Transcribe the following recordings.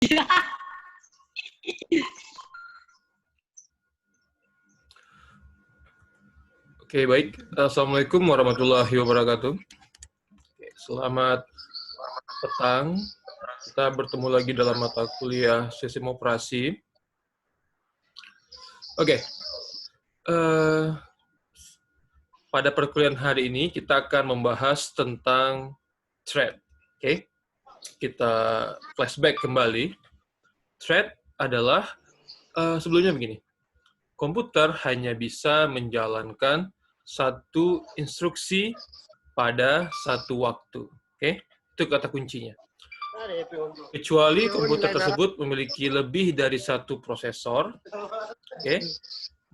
Oke, baik. Assalamualaikum warahmatullahi wabarakatuh. Selamat petang. Kita bertemu lagi dalam mata kuliah sistem operasi. Oke. Pada perkuliahan hari ini kita akan membahas tentang thread. Oke. Kita flashback kembali. Thread adalah sebelumnya begini. Komputer hanya bisa menjalankan satu instruksi pada satu waktu. Oke, itu kata kuncinya. Kecuali komputer tersebut memiliki lebih dari satu prosesor, oke,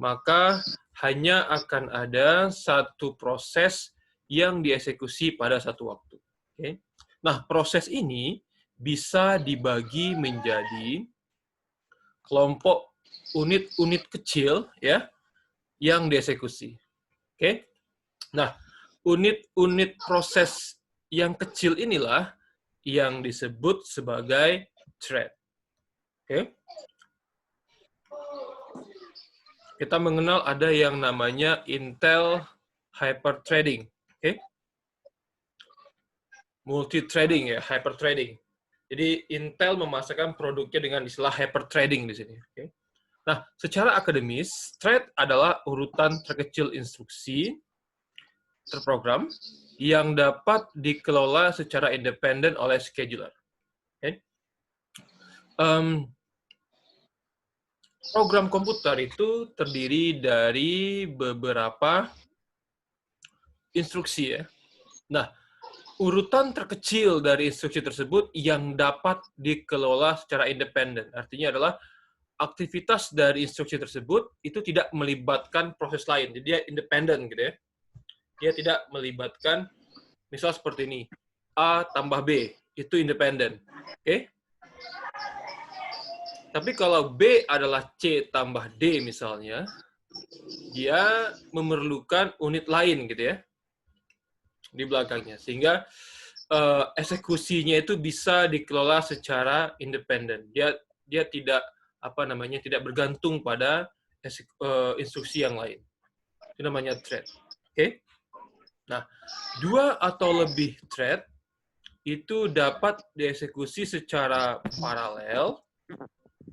maka hanya akan ada satu proses yang dieksekusi pada satu waktu. Oke. Nah, proses ini bisa dibagi menjadi kelompok unit-unit kecil ya yang dieksekusi. Oke. Nah, unit-unit proses yang kecil inilah yang disebut sebagai thread. Oke. Kita mengenal ada yang namanya Intel hyperthreading. Oke. Multithreading ya, hyperthreading. Jadi Intel memasarkan produknya dengan istilah hyperthreading di sini. Oke. Nah, secara akademis, thread adalah urutan terkecil instruksi terprogram yang dapat dikelola secara independen oleh scheduler. Okay. Program komputer itu terdiri dari beberapa instruksi ya. Nah, urutan terkecil dari instruksi tersebut yang dapat dikelola secara independen. Artinya adalah aktivitas dari instruksi tersebut itu tidak melibatkan proses lain. Jadi dia independen gitu ya. Dia tidak melibatkan, misal seperti ini, A tambah B, itu independen. Oke? Tapi kalau B adalah C tambah D misalnya, dia memerlukan unit lain gitu ya, di belakangnya. Sehingga eksekusinya itu bisa dikelola secara independen. Dia tidak tidak bergantung pada instruksi yang lain. Itu namanya thread. Oke? Nah, dua atau lebih thread itu dapat dieksekusi secara paralel,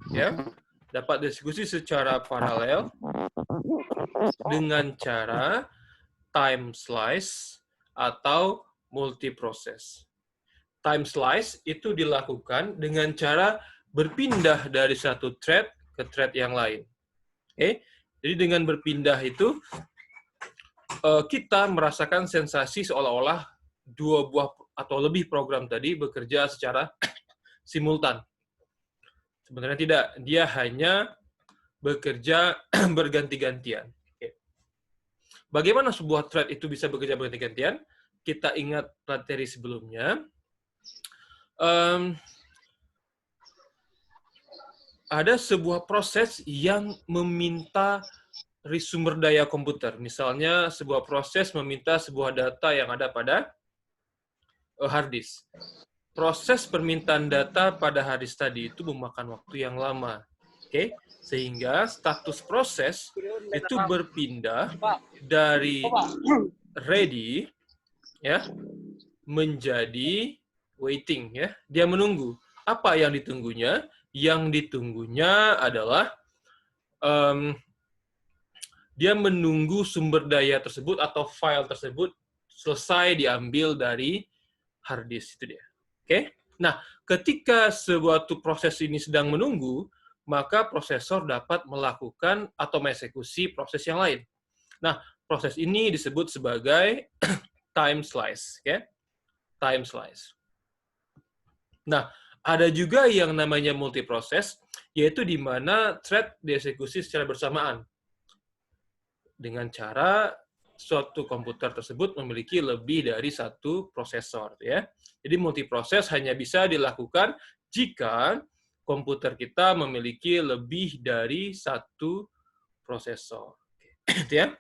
ya, dapat dieksekusi secara paralel dengan cara time slice atau multiproses. Time slice itu dilakukan dengan cara berpindah dari satu thread ke thread yang lain. Oke, jadi dengan berpindah itu kita merasakan sensasi seolah-olah dua buah atau lebih program tadi bekerja secara simultan. Sebenarnya tidak, dia hanya bekerja berganti-gantian. Oke. Bagaimana sebuah thread itu bisa bekerja berganti-gantian? Kita ingat materi sebelumnya. Ada sebuah proses yang meminta sumber daya komputer. Misalnya sebuah proses meminta sebuah data yang ada pada hard disk. Proses permintaan data pada hard disk tadi itu memakan waktu yang lama. Oke? Sehingga status proses itu berpindah dari ready ya menjadi waiting ya. Dia menunggu. Apa yang ditunggunya? Yang ditunggunya adalah dia menunggu sumber daya tersebut atau file tersebut selesai diambil dari hard disk itu dia. Oke? Nah, ketika suatu proses ini sedang menunggu, maka prosesor dapat melakukan atau mengeksekusi proses yang lain. Nah, proses ini disebut sebagai time slice, oke? Time slice. Nah, ada juga yang namanya multiproses, yaitu di mana thread dieksekusi secara bersamaan. Dengan cara suatu komputer tersebut memiliki lebih dari satu prosesor ya. Jadi multiproses hanya bisa dilakukan jika komputer kita memiliki lebih dari satu prosesor. Ya.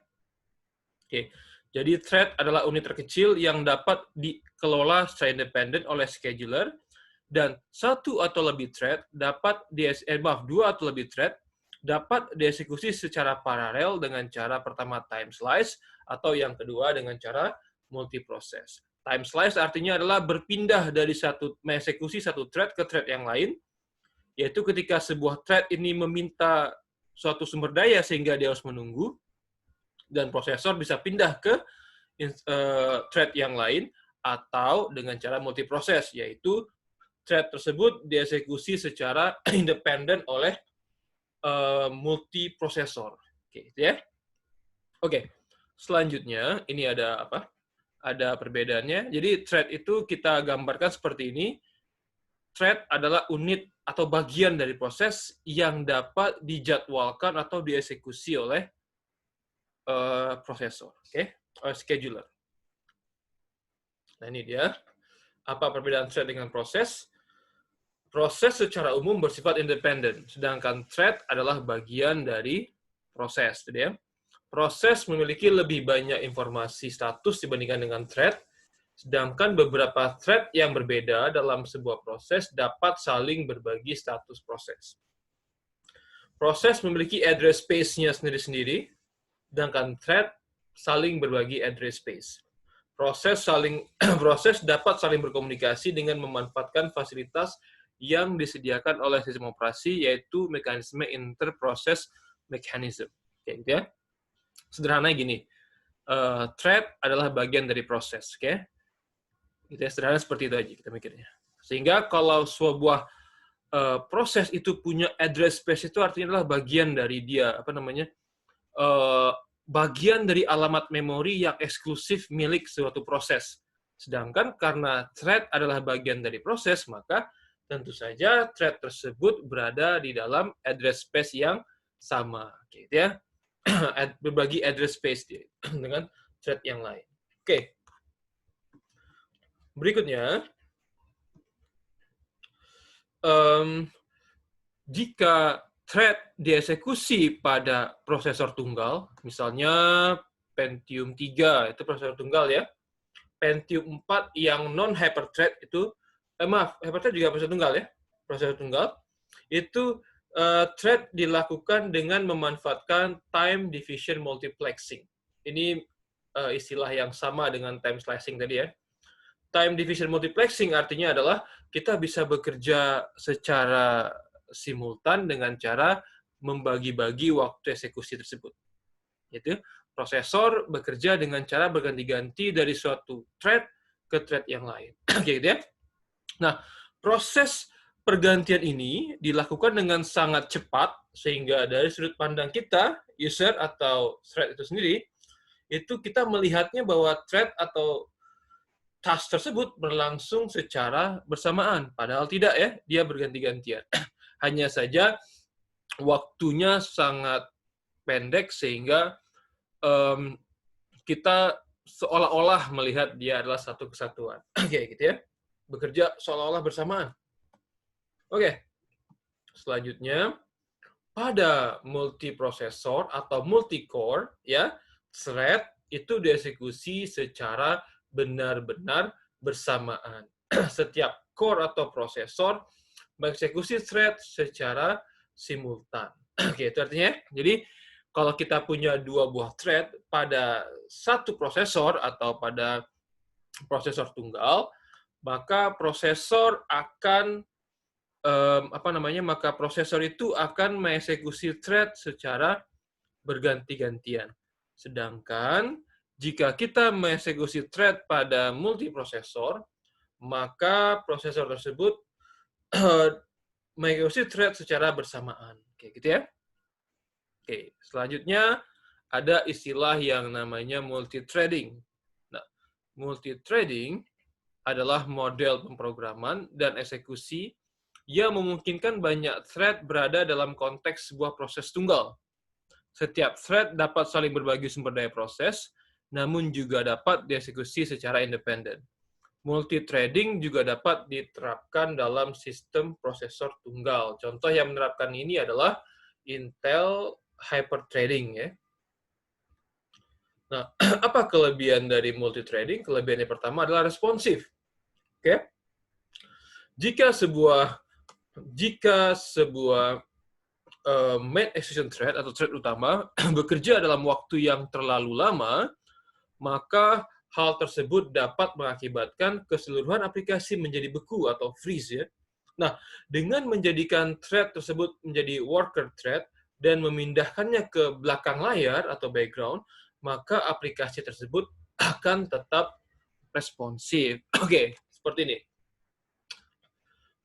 Oke. Jadi thread adalah unit terkecil yang dapat dikelola secara independen oleh scheduler Dan dua atau lebih thread dapat dieksekusi secara paralel dengan cara pertama time slice, atau yang kedua dengan cara multiproses. Time slice artinya adalah berpindah dari mengeksekusi satu thread ke thread yang lain, yaitu ketika sebuah thread ini meminta suatu sumber daya sehingga dia harus menunggu, dan prosesor bisa pindah ke thread yang lain, atau dengan cara multiproses, yaitu thread tersebut dieksekusi secara independen oleh multiprosesor. Oke, ya. Oke. Selanjutnya, ini ada apa? Ada perbedaannya. Jadi thread itu kita gambarkan seperti ini. Thread adalah unit atau bagian dari proses yang dapat dijadwalkan atau dieksekusi oleh prosesor, oke? Scheduler. Nah, ini dia. Apa perbedaan thread dengan proses? Proses secara umum bersifat independen, sedangkan thread adalah bagian dari proses. Jadi, proses memiliki lebih banyak informasi status dibandingkan dengan thread, sedangkan beberapa thread yang berbeda dalam sebuah proses dapat saling berbagi status proses. Proses memiliki address space-nya sendiri-sendiri, sedangkan thread saling berbagi address space. Proses dapat saling berkomunikasi dengan memanfaatkan fasilitas yang disediakan oleh sistem operasi, yaitu mekanisme interprocess mechanism. Oke, gitu ya. Sederhananya gini, thread adalah bagian dari proses, oke? Gitu ya, sederhana seperti itu aja kita mikirnya. Sehingga kalau sebuah proses itu punya address space, itu artinya adalah bagian dari dia, bagian dari alamat memori yang eksklusif milik suatu proses. Sedangkan karena thread adalah bagian dari proses, maka tentu saja thread tersebut berada di dalam address space yang sama, gitu ya. Berbagi address space dengan thread yang lain. Oke. Berikutnya, jika thread dieksekusi pada prosesor tunggal, misalnya Pentium 3, itu prosesor tunggal ya. Pentium 4 yang non-hyperthread itu, hyperthread juga prosesor tunggal ya, prosesor tunggal, itu thread dilakukan dengan memanfaatkan time division multiplexing. Ini istilah yang sama dengan time slicing tadi ya. Time division multiplexing artinya adalah kita bisa bekerja secara simultan dengan cara membagi-bagi waktu eksekusi tersebut. Yaitu prosesor bekerja dengan cara berganti-ganti dari suatu thread ke thread yang lain. Gitu ya. Nah, proses pergantian ini dilakukan dengan sangat cepat, sehingga dari sudut pandang kita, user atau thread itu sendiri, itu kita melihatnya bahwa thread atau task tersebut berlangsung secara bersamaan. Padahal tidak ya, dia berganti-gantian. Hanya saja waktunya sangat pendek sehingga kita seolah-olah melihat dia adalah satu kesatuan. Oke, gitu ya. Bekerja seolah-olah bersamaan. Oke. Selanjutnya, pada multiprosesor atau multicore, ya, thread itu dieksekusi secara benar-benar bersamaan. Setiap core atau prosesor mengeksekusi thread secara simultan. Oke, itu artinya, jadi kalau kita punya dua buah thread pada satu prosesor atau pada prosesor tunggal, maka prosesor akan maka prosesor itu akan mengeksekusi thread secara berganti-gantian. Sedangkan jika kita mengeksekusi thread pada multiprosesor, maka prosesor tersebut mengeksekusi thread secara bersamaan. Oke, gitu ya. Oke, selanjutnya ada istilah yang namanya multithreading. Nah, multithreading adalah model pemrograman dan eksekusi yang memungkinkan banyak thread berada dalam konteks sebuah proses tunggal. Setiap thread dapat saling berbagi sumber daya proses, namun juga dapat dieksekusi secara independen. Multithreading juga dapat diterapkan dalam sistem prosesor tunggal. Contoh yang menerapkan ini adalah Intel Hyperthreading ya. Nah, apa kelebihan dari multithreading? Kelebihan yang pertama adalah responsif. Oke. jika sebuah main execution thread atau thread utama bekerja dalam waktu yang terlalu lama, maka hal tersebut dapat mengakibatkan keseluruhan aplikasi menjadi beku atau freeze ya. Nah, dengan menjadikan thread tersebut menjadi worker thread dan memindahkannya ke belakang layar atau background, maka aplikasi tersebut akan tetap responsif. Oke, seperti ini.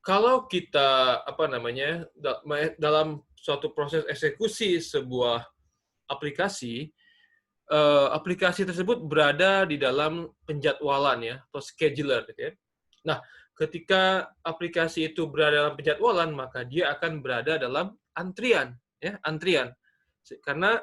Kalau kita dalam suatu proses eksekusi sebuah aplikasi, aplikasi tersebut berada di dalam penjadwalan ya atau scheduler gitu ya. Nah, ketika aplikasi itu berada dalam penjadwalan, maka dia akan berada dalam antrian ya, antrian. Karena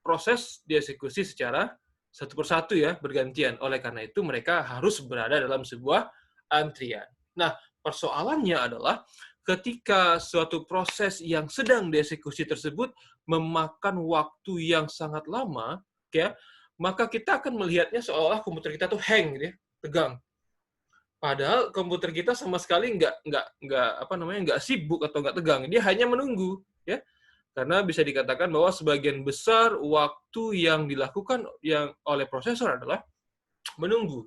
proses dieksekusi secara satu persatu ya, bergantian. Oleh karena itu mereka harus berada dalam sebuah antrian. Nah, persoalannya adalah ketika suatu proses yang sedang dieksekusi tersebut memakan waktu yang sangat lama, ya, maka kita akan melihatnya seolah komputer kita tuh hang, gitu ya, tegang. Padahal komputer kita sama sekali nggak sibuk atau nggak tegang, dia hanya menunggu, ya. Karena bisa dikatakan bahwa sebagian besar waktu yang dilakukan oleh prosesor adalah menunggu.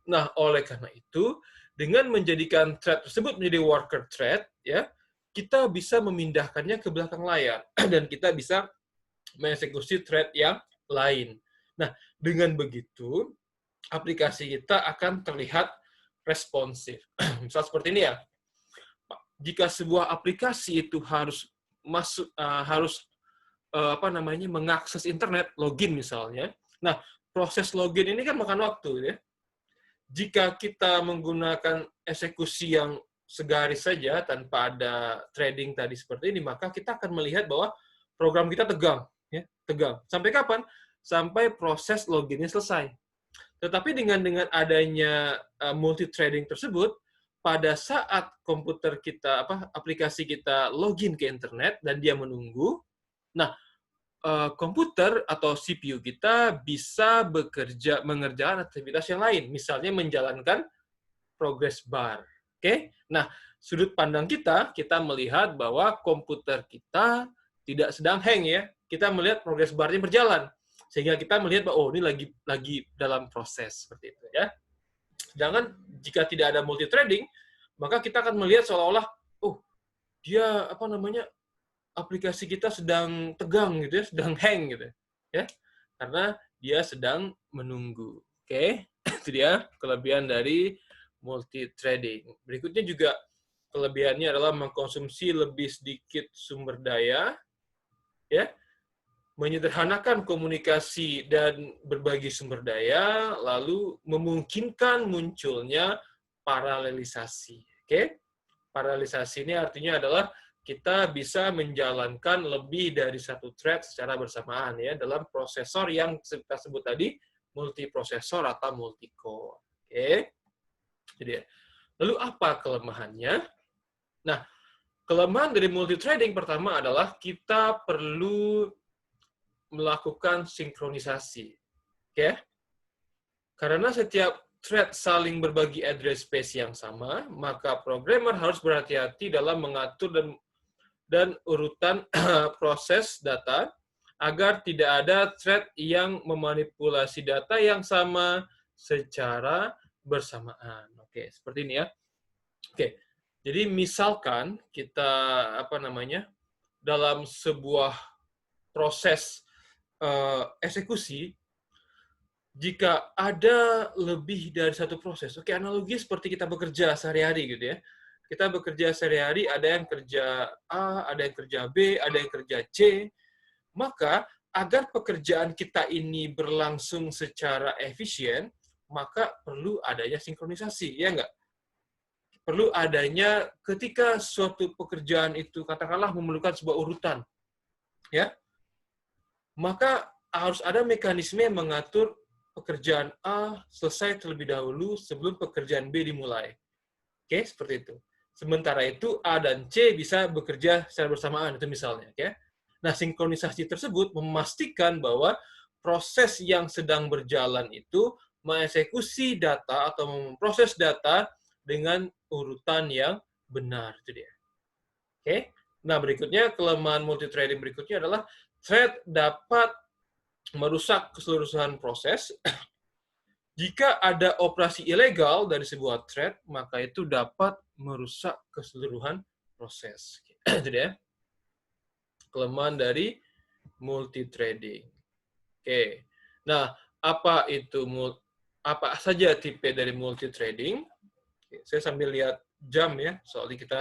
Nah, oleh karena itu, dengan menjadikan thread tersebut menjadi worker thread, ya, kita bisa memindahkannya ke belakang layar dan kita bisa mengeksekusi thread yang lain. Nah, dengan begitu, aplikasi kita akan terlihat responsif. Misal seperti ini ya. Jika sebuah aplikasi itu harus mengakses internet, login misalnya. Nah, proses login ini kan makan waktu ya. Jika kita menggunakan eksekusi yang segaris saja tanpa ada threading tadi seperti ini, maka kita akan melihat bahwa program kita tegang, ya, tegang. Sampai kapan? Sampai proses loginnya selesai. Tetapi dengan adanya multi-threading tersebut, pada saat komputer kita, aplikasi kita login ke internet dan dia menunggu, nah, komputer atau CPU kita bisa mengerjakan aktivitas yang lain, misalnya menjalankan progress bar. Oke? Nah, sudut pandang kita melihat bahwa komputer kita tidak sedang hang ya. Kita melihat progress bar-nya berjalan. Sehingga kita melihat bahwa ini lagi dalam proses seperti itu ya. Sedangkan jika tidak ada multi threading, maka kita akan melihat seolah-olah dia aplikasi kita sedang tegang gitu ya, sedang hang gitu ya, karena dia sedang menunggu. Oke, itu dia kelebihan dari multi-threading. Berikutnya juga kelebihannya adalah mengkonsumsi lebih sedikit sumber daya, ya, menyederhanakan komunikasi dan berbagi sumber daya, lalu memungkinkan munculnya paralelisasi. Oke, paralelisasi ini artinya adalah kita bisa menjalankan lebih dari satu thread secara bersamaan ya dalam prosesor yang kita sebut tadi multiprosesor atau multi-core. Oke. Jadi, lalu apa kelemahannya? Nah, kelemahan dari multi-threading pertama adalah kita perlu melakukan sinkronisasi. Oke. Karena setiap thread saling berbagi address space yang sama, maka programmer harus berhati-hati dalam mengatur dan urutan proses data agar tidak ada thread yang memanipulasi data yang sama secara bersamaan. Oke, seperti ini ya. Oke. Jadi misalkan kita dalam sebuah proses eksekusi, jika ada lebih dari satu proses, oke, analogi seperti kita bekerja sehari-hari gitu ya. Kita bekerja sehari-hari, ada yang kerja A, ada yang kerja B, ada yang kerja C. Maka, agar pekerjaan kita ini berlangsung secara efisien, maka perlu adanya sinkronisasi, ya nggak? Perlu adanya ketika suatu pekerjaan itu, katakanlah memerlukan sebuah urutan, ya, maka harus ada mekanisme yang mengatur pekerjaan A selesai terlebih dahulu sebelum pekerjaan B dimulai. Oke, seperti itu. Sementara itu, A dan C bisa bekerja secara bersamaan, itu misalnya. Ya. Nah, sinkronisasi tersebut memastikan bahwa proses yang sedang berjalan itu mengeksekusi data atau memproses data dengan urutan yang benar. Itu dia. Oke. Nah, berikutnya kelemahan multithreading berikutnya adalah thread dapat merusak keseluruhan proses. Jika ada operasi ilegal dari sebuah thread, maka itu dapat merusak keseluruhan proses. Jadi ya, kelemahan dari multithreading. Oke. Nah, apa saja tipe dari multithreading? Saya sambil lihat jam ya, soalnya kita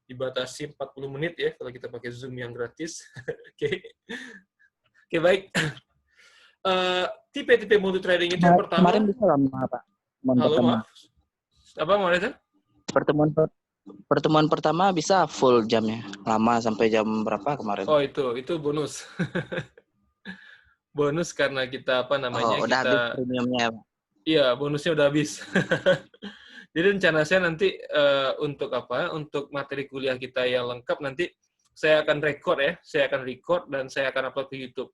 dibatasi 40 menit ya kalau kita pakai Zoom yang gratis. Oke. Oke, baik. Tipe-tipe multithreading itu yang pertama. Kemarin bisa lama, Pak. Halo, maaf. Apa mau itu? Pertemuan pertama bisa full jamnya. Lama sampai jam berapa kemarin? Oh, itu bonus. Bonus karena kita apa namanya? Oh, udah habis Kita premiumnya ya, Pak. iya, bonusnya udah habis. Jadi rencana saya nanti untuk apa? Untuk materi kuliah kita yang lengkap nanti saya akan record ya. Saya akan record dan saya akan upload ke YouTube.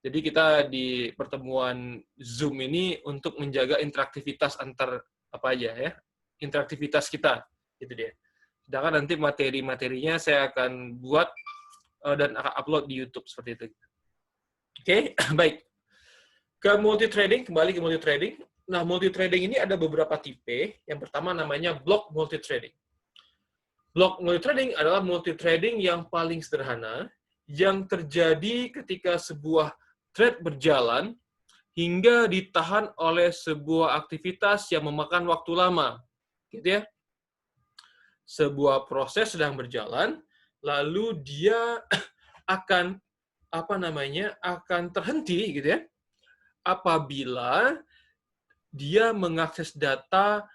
Jadi kita di pertemuan Zoom ini untuk menjaga interaktivitas antar apa aja ya, interaktivitas kita, gitu dia. Sedangkan nanti materi-materinya saya akan buat dan akan upload di YouTube seperti itu. Oke, baik. Kembali ke multithreading. Nah, multithreading ini ada beberapa tipe. Yang pertama namanya block multithreading. Block multithreading adalah multithreading yang paling sederhana yang terjadi ketika sebuah thread berjalan hingga ditahan oleh sebuah aktivitas yang memakan waktu lama. Gitu ya. Sebuah proses sedang berjalan, lalu dia akan akan terhenti gitu ya. Apabila dia mengakses data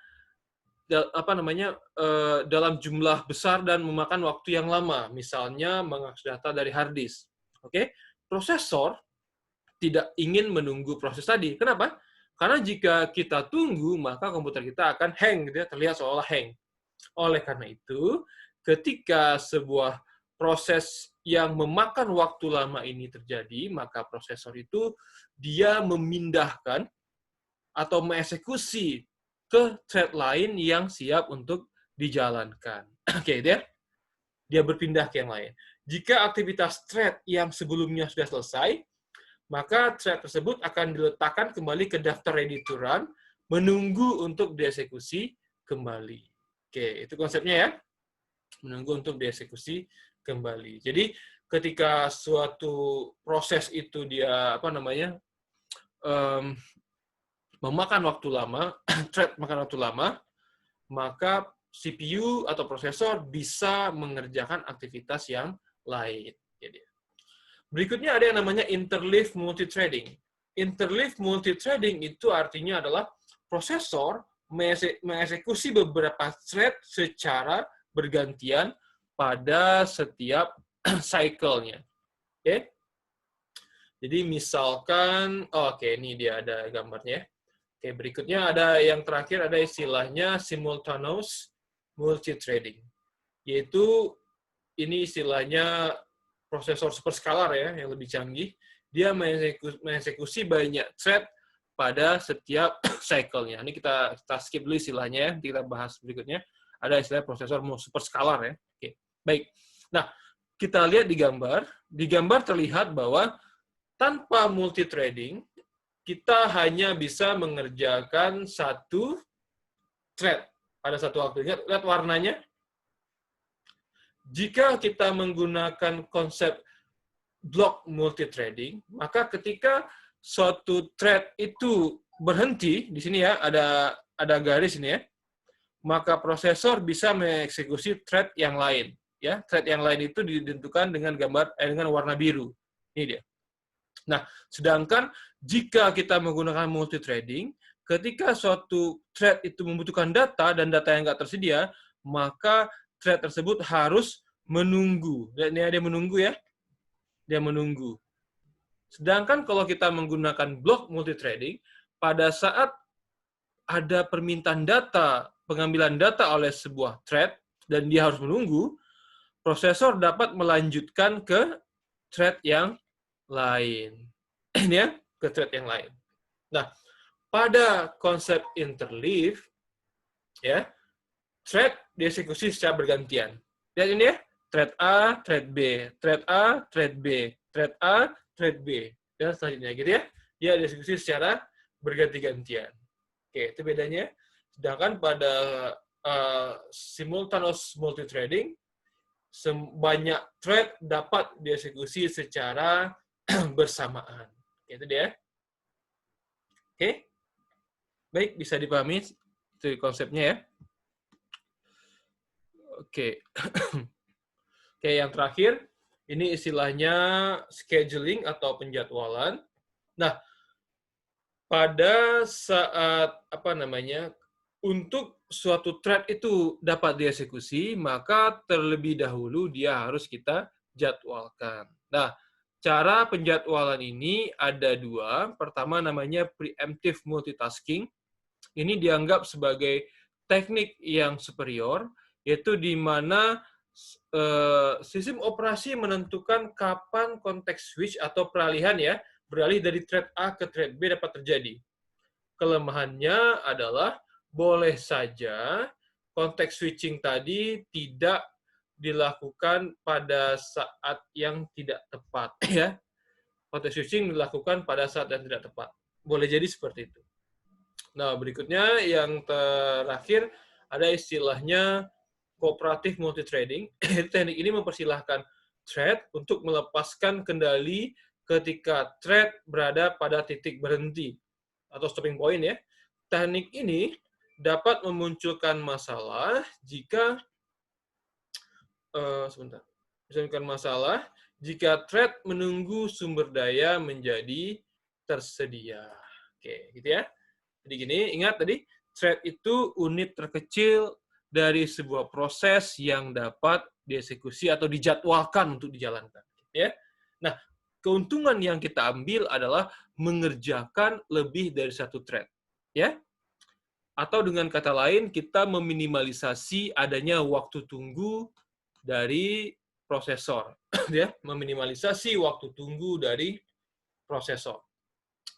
dalam jumlah besar dan memakan waktu yang lama, misalnya mengakses data dari hard disk. Oke, prosesor tidak ingin menunggu proses tadi. Kenapa? Karena jika kita tunggu, maka komputer kita akan hang, gitu ya, terlihat seolah hang. Oleh karena itu, ketika sebuah proses yang memakan waktu lama ini terjadi, maka prosesor itu dia memindahkan atau mengeksekusi ke thread lain yang siap untuk dijalankan. Oke, dia berpindah ke yang lain. Jika aktivitas thread yang sebelumnya sudah selesai, maka thread tersebut akan diletakkan kembali ke daftar ready to run, menunggu untuk dieksekusi kembali. Oke, itu konsepnya ya. Menunggu untuk dieksekusi kembali. Jadi ketika suatu proses itu dia memakan waktu lama, thread makan waktu lama, maka CPU atau prosesor bisa mengerjakan aktivitas yang lain. Jadi, berikutnya ada yang namanya interleave multithreading. Interleave multithreading itu artinya adalah prosesor mengeksekusi beberapa thread secara bergantian pada setiap cycle-nya. Oke? Jadi misalkan, ini dia ada gambarnya. Oke, berikutnya ada yang terakhir, ada istilahnya simultaneous multithreading. Yaitu ini istilahnya prosesor superscalar ya, yang lebih canggih. Dia mengeksekusi banyak thread pada setiap cycle-nya. Ini kita skip dulu istilahnya ya, kita bahas berikutnya. Ada istilah prosesor superscalar ya. Oke, baik. Nah, kita lihat di gambar. Di gambar terlihat bahwa tanpa multithreading, kita hanya bisa mengerjakan satu thread pada satu waktu. Lihat warnanya. Jika kita menggunakan konsep block multithreading, maka ketika suatu thread itu berhenti, di sini ya, ada garis ini ya, maka prosesor bisa mengeksekusi thread yang lain. Ya, thread yang lain itu ditentukan dengan dengan warna biru. Ini dia. Nah, sedangkan jika kita menggunakan multithreading, ketika suatu thread itu membutuhkan data dan data yang nggak tersedia, maka thread tersebut harus menunggu. Dan dia menunggu ya. Dia menunggu. Sedangkan kalau kita menggunakan block multithreading, pada saat ada permintaan data, pengambilan data oleh sebuah thread, dan dia harus menunggu, prosesor dapat melanjutkan ke thread yang lain. Ya, ke thread yang lain. Nah, pada konsep interleave, ya, thread dieksekusi secara bergantian. Lihat ini ya, thread A, thread B, thread A, thread B, thread A, thread B, dan selanjutnya gitu ya. Dia dieksekusi secara berganti-gantian. Oke, itu bedanya. Sedangkan pada simultaneous multithreading, banyak thread dapat dieksekusi secara bersamaan. Oke, itu dia. Oke, baik, bisa dipahami itu konsepnya ya. Oke. Oke, yang terakhir, ini istilahnya scheduling atau penjadwalan. Nah, pada saat untuk suatu thread itu dapat dieksekusi, maka terlebih dahulu dia harus kita jadwalkan. Nah, cara penjadwalan ini ada dua. Pertama namanya preemptive multitasking. Ini dianggap sebagai teknik yang superior, yaitu di mana sistem operasi menentukan kapan konteks switch atau peralihan ya, beralih dari thread A ke thread B dapat terjadi. Kelemahannya adalah boleh saja konteks switching tadi tidak dilakukan pada saat yang tidak tepat ya. Konteks switching dilakukan pada saat yang tidak tepat. Boleh jadi seperti itu. Nah, berikutnya yang terakhir ada istilahnya cooperative multithreading. Teknik ini mempersilahkan thread untuk melepaskan kendali ketika thread berada pada titik berhenti atau stopping point ya. Teknik ini dapat memunculkan masalah jika jika thread menunggu sumber daya menjadi tersedia. Oke, gitu ya. Jadi gini, ingat tadi thread itu unit terkecil dari sebuah proses yang dapat dieksekusi atau dijadwalkan untuk dijalankan. Ya. Nah, keuntungan yang kita ambil adalah mengerjakan lebih dari satu thread. Ya. Atau dengan kata lain, kita meminimalisasi adanya waktu tunggu dari prosesor. Ya. Meminimalisasi waktu tunggu dari prosesor.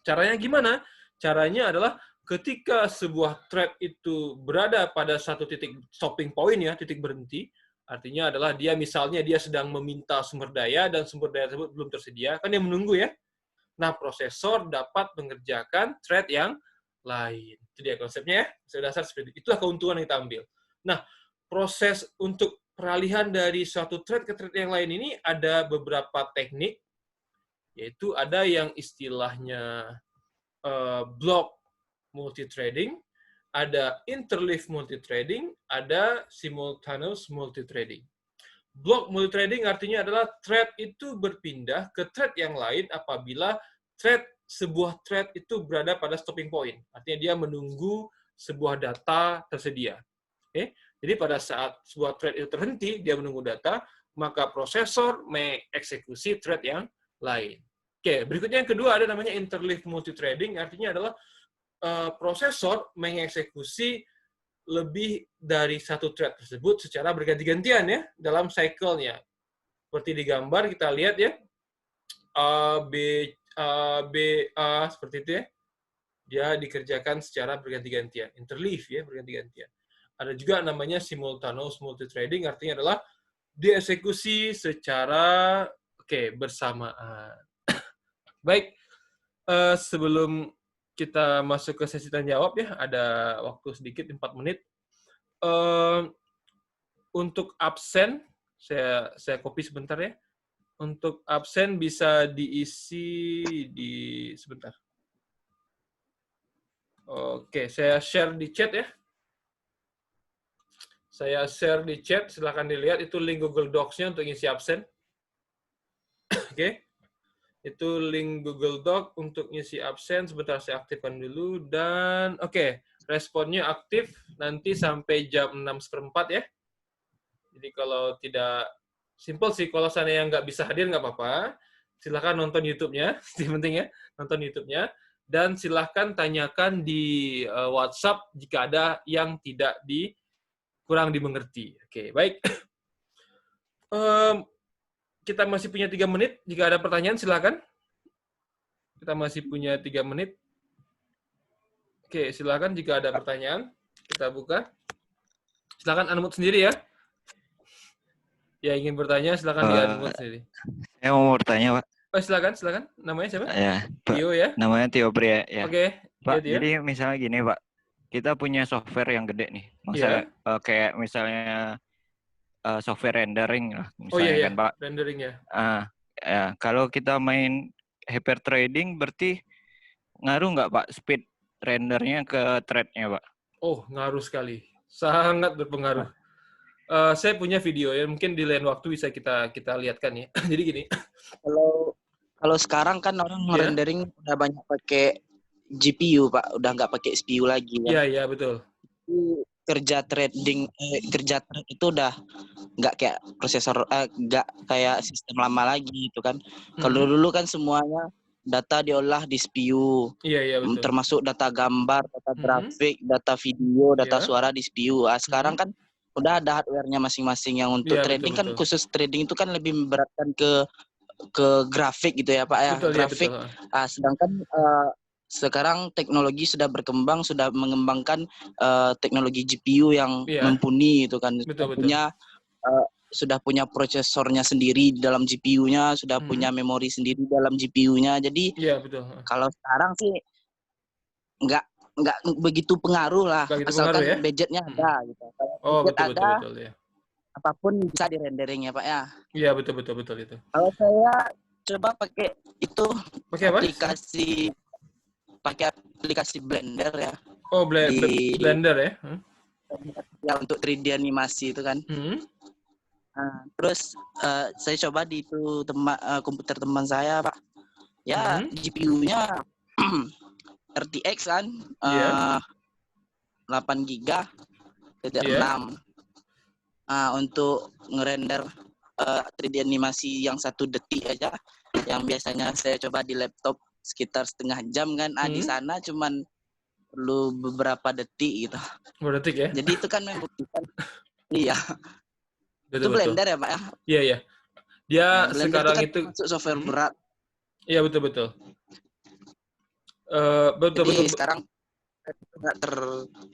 Caranya gimana? Caranya adalah ketika sebuah thread itu berada pada satu titik stopping point ya, titik berhenti, artinya adalah dia misalnya dia sedang meminta sumber daya dan sumber daya tersebut belum tersedia, kan dia menunggu ya. Nah, prosesor dapat mengerjakan thread yang lain. Itu dia konsepnya ya. Sudah dasar seperti itu. Itulah keuntungan yang kita ambil. Nah, proses untuk peralihan dari suatu thread ke thread yang lain ini ada beberapa teknik, yaitu ada yang istilahnya block multithreading, ada interleave multithreading, ada simultaneous multithreading. Block multithreading artinya adalah thread itu berpindah ke thread yang lain apabila sebuah thread itu berada pada stopping point. Artinya dia menunggu sebuah data tersedia. Oke? Jadi pada saat sebuah thread itu terhenti, dia menunggu data, maka prosesor mengeksekusi thread yang lain. Oke, berikutnya yang kedua ada namanya interleave multithreading, artinya adalah prosesor mengeksekusi lebih dari satu thread tersebut secara berganti-gantian ya dalam cycle-nya. Seperti di gambar kita lihat ya, A, B, A, B, A, seperti itu ya. Dia dikerjakan secara berganti-gantian. Interleave ya, berganti-gantian. Ada juga namanya simultaneous multithreading, artinya adalah dieksekusi secara bersamaan. Baik, sebelum kita masuk ke sesi tanya jawab ya, ada waktu sedikit 4 menit. Untuk absen, saya copy sebentar ya. Untuk absen bisa diisi di sebentar. Oke, saya share di chat ya. Saya share di chat, silahkan dilihat itu link Google Docs-nya untuk ngisi absen. Oke. Itu link Google Doc untuk ngisi absen. Sebentar saya aktifkan dulu. Dan responnya aktif nanti sampai jam 6:15 ya. Jadi kalau tidak, simple sih, kalau sana yang nggak bisa hadir nggak apa-apa. Silahkan nonton YouTube-nya, yang penting ya, nonton YouTube-nya. Dan silahkan tanyakan di WhatsApp jika ada yang kurang dimengerti. Oke, baik. Kita masih punya 3 menit. Jika ada pertanyaan, silakan. Kita masih punya 3 menit. Oke, silakan jika ada pertanyaan. Kita buka. Silakan unmute sendiri ya. Ya ingin bertanya silakan di unmute sendiri. Saya mau bertanya, Pak. Oh, silakan. Namanya siapa? Ya, Pak. Tio ya. Namanya Tio Pria ya. Oke. Pak, Ya, Tio. jadi misalnya gini, Pak. Kita punya software yang gede nih. Iya. Kayak misalnya software rendering lah, Oh iya, misalnya kan, Pak. rendering ya. Ya, kalau kita main hyper trading berarti ngaruh nggak, Pak, speed rendernya ke thread-nya, Pak? Oh, ngaruh sekali. Sangat berpengaruh. Saya punya video ya, mungkin di lain waktu bisa kita lihatkan ya. Jadi gini. Kalau sekarang kan orang Iya. rendering udah banyak pakai GPU, Pak, udah nggak pakai CPU lagi kan. Iya, betul. Kerja thread itu udah nggak kayak prosesor, nggak kayak sistem lama lagi itu kan. Kalau dulu kan semuanya data diolah di CPU. Iya, betul. Termasuk data gambar, data grafik, data video, data suara di CPU. Sekarang kan udah ada hardware-nya masing-masing yang untuk trading betul. kan khusus trading itu kan lebih memberatkan ke grafik gitu ya, Pak ya. Betul, grafik. Ya, betul. Sedangkan sekarang teknologi sudah berkembang, sudah mengembangkan teknologi GPU yang mumpuni itu kan. Sudah punya prosesornya sendiri di dalam GPU-nya, sudah punya memori sendiri dalam GPU-nya. Jadi betul. Kalau sekarang sih nggak begitu pengaruh lah, asalkan ya? budgetnya ada gitu. Oh, budget betul ya. Apapun bisa di rendering ya, Pak ya. Iya, betul itu. Kalau saya coba pakai aplikasi Blender ya. Oh, Blender ya. Ya untuk 3D animasi itu kan. Terus saya coba di itu komputer teman saya, Pak. Ya, GPU-nya RTX kan, 8 GB, 6. Untuk ngerender 3D animasi yang 1 detik aja, yang biasanya saya coba di laptop sekitar setengah jam kan, di sana cuman perlu beberapa detik gitu. Beberapa detik ya? Jadi itu kan membuktikan, iya. Betul, itu Blender ya, Pak ya? Iya. Dia Blender sekarang itu kan software berat. Iya, betul. Jadi sekarang nggak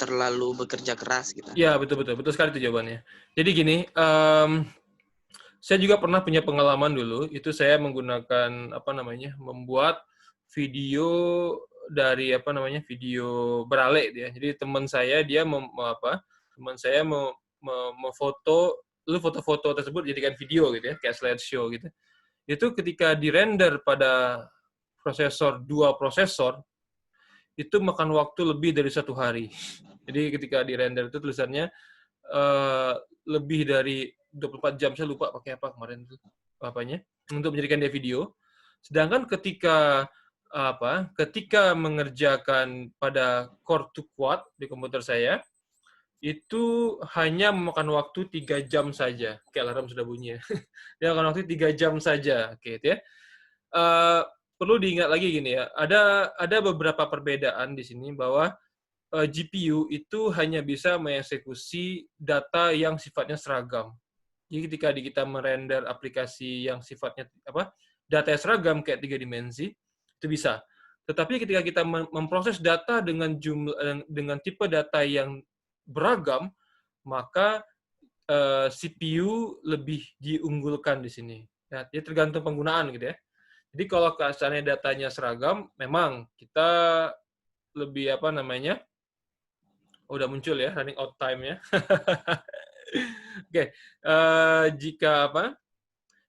terlalu bekerja keras gitu. Iya, betul sekali itu jawabannya. Jadi gini, saya juga pernah punya pengalaman dulu, itu saya menggunakan membuat video dari video beralek ya. Jadi teman saya dia memfoto, lalu foto-foto tersebut jadikan video gitu ya, kayak slideshow gitu. Itu ketika dirender pada dua prosesor, itu makan waktu lebih dari 1 hari. Jadi ketika dirender itu tulisannya lebih dari 24 jam, saya lupa pakai apa kemarin itu untuk menjadikan dia video. Sedangkan ketika mengerjakan pada core 2 quad di komputer saya, itu hanya memakan waktu 3 jam saja. Kayak alarm sudah bunyi ya. Dia akan waktu 3 jam saja, gitu ya. Perlu diingat lagi gini ya, ada beberapa perbedaan di sini bahwa GPU itu hanya bisa mengeksekusi data yang sifatnya seragam. Jadi ketika kita merender aplikasi yang sifatnya data yang seragam kayak 3 dimensi, itu bisa. Tetapi ketika kita memproses data dengan tipe data yang beragam, maka CPU lebih diunggulkan di sini. Ya, dia tergantung penggunaan gitu ya. Jadi kalau keasalnya datanya seragam, memang kita lebih udah muncul ya running out time-nya. Oke,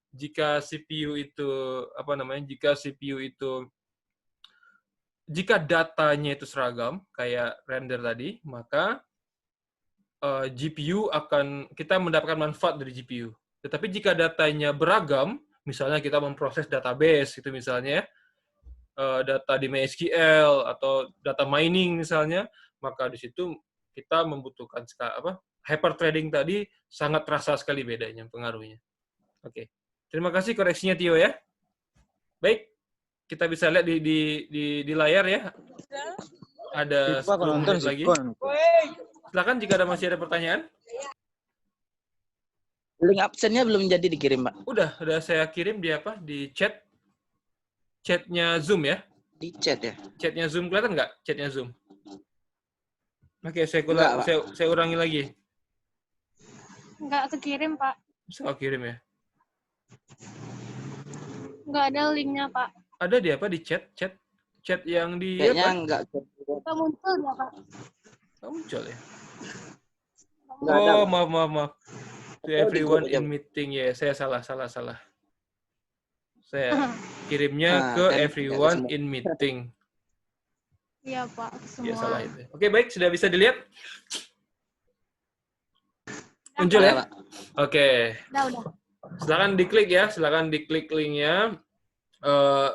jika CPU itu jika datanya itu seragam kayak render tadi, maka kita mendapatkan manfaat dari GPU. Tetapi jika datanya beragam, misalnya kita memproses database itu misalnya data di MySQL atau data mining misalnya, maka di situ kita membutuhkan hyper trading tadi sangat terasa sekali bedanya pengaruhnya. Oke. Terima kasih koreksinya Tio ya. Baik, kita bisa lihat di layar ya. Ada 10 menit lagi. Silakan jika masih ada pertanyaan. Link absennya belum jadi dikirim, Pak. Udah saya kirim di chat. Chatnya Zoom ya? Di chat ya? Chatnya Zoom kelihatan nggak? Chatnya Zoom. Oke, saya ulangi lagi. Nggak kekirim, Pak. Bisa nggak kirim ya? Nggak ada linknya, Pak. Ada di apa? Di chat yang di Kayaknya apa? enggak. Nggak muncul ya, Pak. Nggak muncul ya? Nggak ada, Oh, Pak. maaf. To Atau di grup everyone aja, in Pak. meeting ya. Saya salah. Saya kirimnya Nah, ke kan everyone nggak ke in meeting. Iya, Pak. Ya Semua. salah itu. Oke, baik, sudah bisa dilihat? Udah, Muncul Pak. ya? Pak. Oke. Udah. Silakan diklik ya, silakan diklik linknya. Eh,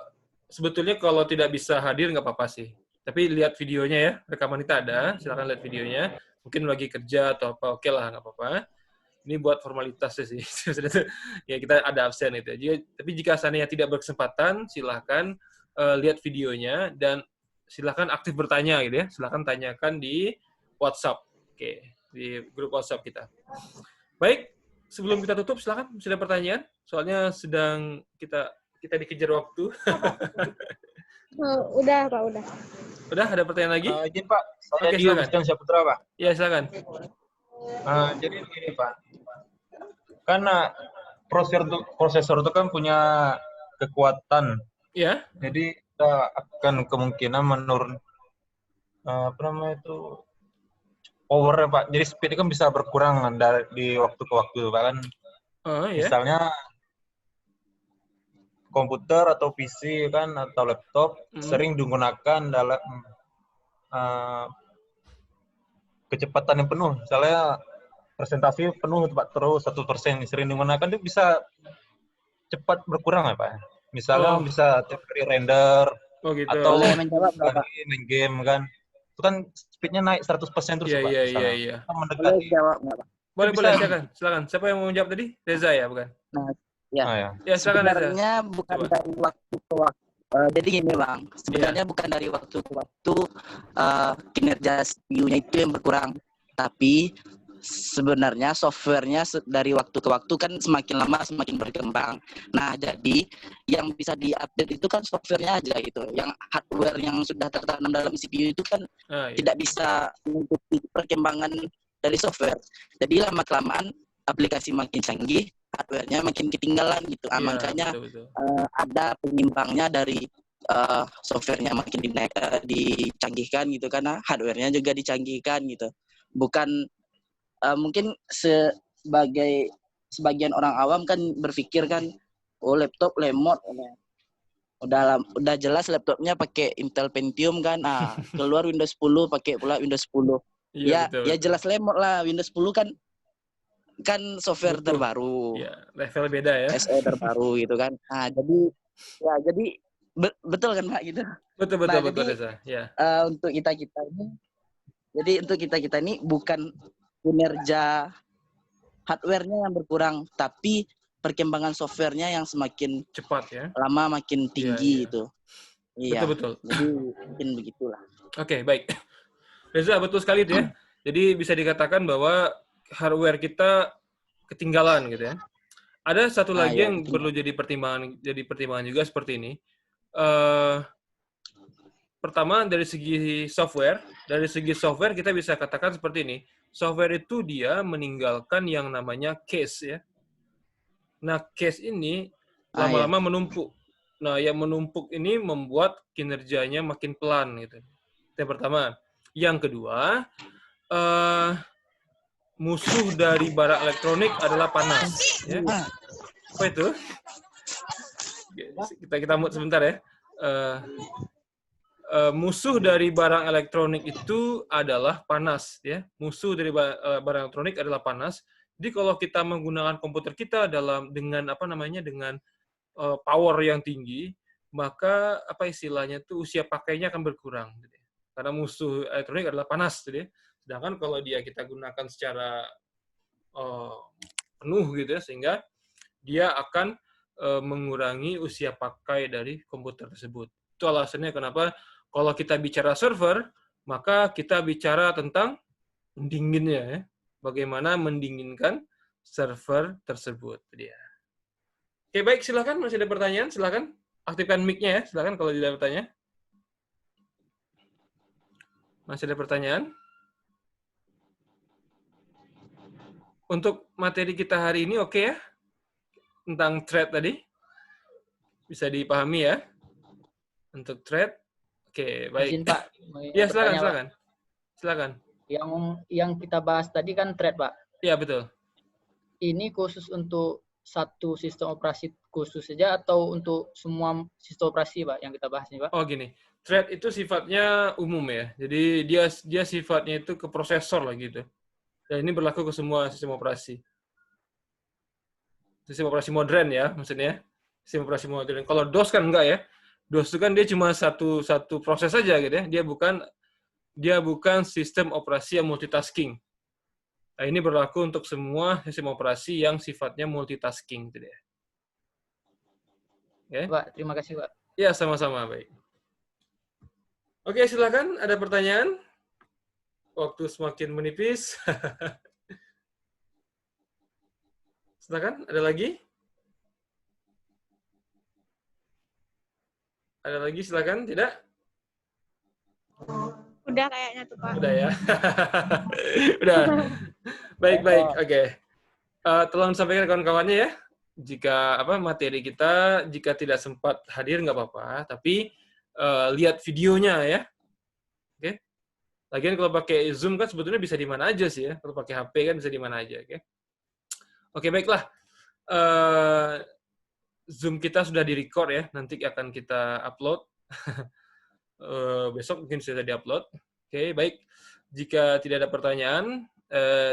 sebetulnya kalau tidak bisa hadir nggak apa-apa sih. Tapi lihat videonya ya, rekaman kita ada, silakan lihat videonya. Mungkin lagi kerja atau apa, oke lah, nggak apa-apa. Ini buat formalitasnya sih. Ya kita ada absen itu. Tapi jika seandainya tidak berkesempatan, silakan lihat videonya dan silakan aktif bertanya gitu ya. Silakan tanyakan di WhatsApp. Oke, di grup WhatsApp kita. Baik, sebelum kita tutup silakan sudah pertanyaan. Soalnya sedang kita dikejar waktu. Udah, Pak. Udah. Udah ada pertanyaan lagi? Izin Pak, saya Oke, Dio silakan. Bustian Syaputra Pak. Ya, silakan. Jadi begini Pak, karena prosesor itu kan punya kekuatan, Ya. jadi kita akan kemungkinan menurun powernya Pak. Jadi speed kan bisa berkurang di waktu ke waktu Pak kan. Ya. Misalnya komputer atau PC kan atau laptop sering digunakan dalam kecepatan yang penuh. Misalnya presentasi penuh Pak, terus 1% sering digunakan itu bisa cepat berkurang ya Pak. Misalnya bisa tiap kali render Oh gitu. atau Boleh menjawab nggak, Pak? main game kan. Itu kan speednya naik 100% terus Pak. misalnya. Iya. Kita Boleh mendekati. jawab nggak, Pak? Boleh, Bisa. silakan. Siapa yang mau menjawab tadi? Reza ya, bukan? Nah, ya. Ya. Ya, silakan Reza. Sebenarnya bukan Coba. dari waktu ke waktu. Jadi gini Bang, sebenarnya bukan dari waktu ke waktu kinerja CPU-nya itu yang berkurang, tapi sebenarnya softwarenya dari waktu ke waktu kan semakin lama semakin berkembang. Nah, jadi yang bisa diupdate itu kan softwarenya aja gitu. Yang hardware yang sudah tertanam dalam CPU itu kan Iya. tidak bisa mengikuti perkembangan dari software. Jadi lama-kelamaan aplikasi makin canggih, hardware-nya makin ketinggalan gitu. Iya, Makanya betul. ada penyimbangnya dari software-nya makin dicanggihkan gitu, karena hardware-nya juga dicanggihkan gitu. Bukan mungkin sebagian orang awam kan berpikir kan, oh laptop lemot, udah jelas laptopnya pakai Intel Pentium kan, keluar Windows 10 pakai pula Windows 10. Iya, betul. Ya jelas lemot lah, Windows 10 kan software Betul. terbaru. Iya, level beda ya. SE terbaru gitu kan. Nah, jadi betul kan Pak gitu. Betul jadi, Reza. Ya. Untuk kita ini bukan kinerja hardware-nya yang berkurang, tapi perkembangan software-nya yang semakin Cepat ya. lama makin tinggi Iya. itu. Iya. Betul. Jadi mungkin begitulah. Oke, baik. Reza, betul sekali itu ya. Jadi bisa dikatakan bahwa hardware kita ketinggalan gitu ya. Ada satu lagi yang perlu jadi pertimbangan juga seperti ini. Pertama dari segi software kita bisa katakan seperti ini. Software itu dia meninggalkan yang namanya cache ya. Nah, cache ini lama-lama menumpuk. Nah, yang menumpuk ini membuat kinerjanya makin pelan gitu. Itu yang pertama. Yang kedua, musuh dari barang elektronik adalah panas. Ya. Apa itu? Kita mute sebentar ya. Musuh dari barang elektronik itu adalah panas. Ya. Musuh dari barang elektronik adalah panas. Jadi kalau kita menggunakan komputer kita dengan power yang tinggi, maka istilahnya itu usia pakainya akan berkurang. Karena musuh elektronik adalah panas. Sedangkan kalau kita gunakan secara penuh gitu ya, sehingga dia akan mengurangi usia pakai dari komputer tersebut. Itu alasannya kenapa kalau kita bicara server, maka kita bicara tentang pendinginnya ya. Bagaimana mendinginkan server tersebut. Oke, baik, silakan. Masih ada pertanyaan? Silakan aktifkan mic-nya ya. Silakan kalau tidak ada pertanyaan. Masih ada pertanyaan? untuk materi kita hari ini oke ya? Tentang thread tadi? Bisa dipahami ya? Untuk thread? Oke, baik. Izin Pak. Ya, silakan, bertanya, Pak. silakan. Silakan. Yang kita bahas tadi kan thread, Pak. Ya, betul. Ini khusus untuk satu sistem operasi khusus saja atau untuk semua sistem operasi, Pak, yang kita bahas ini, Pak? Oh, gini. Thread itu sifatnya umum ya. Jadi dia sifatnya itu ke prosesor lah gitu. Dan ini berlaku ke semua sistem operasi. Sistem operasi modern ya, maksudnya. Sistem operasi modern. Kalau DOS kan enggak ya. DOS itu kan dia cuma satu proses saja gitu ya. Dia bukan sistem operasi yang multitasking. Nah, ini berlaku untuk semua sistem operasi yang sifatnya multitasking gitu ya. Oke. Pak, terima kasih, Pak. Ya, sama-sama, baik. Oke, silakan. Ada pertanyaan? Waktu semakin menipis. Silakan, ada lagi? Ada lagi, silakan. Tidak? Udah kayaknya tuh Pak. Udah ya. Udah. Baik. Oke. Tolong sampaikan kawan-kawannya ya. Jika materi kita jika tidak sempat hadir nggak apa-apa, tapi lihat videonya ya. Oke. Lagian kalau pakai Zoom kan sebetulnya bisa di mana aja sih ya. Kalau pakai HP kan bisa di mana aja, oke. Oke, baiklah. Zoom kita sudah di-record ya, nanti akan kita upload. Besok mungkin sudah di-upload. Oke, baik. Jika tidak ada pertanyaan,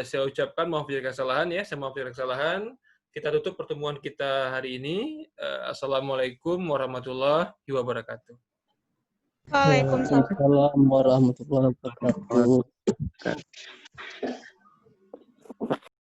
saya ucapkan maaf jika kesalahan ya, saya maaf jika kesalahan. Kita tutup pertemuan kita hari ini. Assalamualaikum warahmatullahi wabarakatuh. Waalaikumsalam. Waalaikumsalam warahmatullahi wabarakatuh.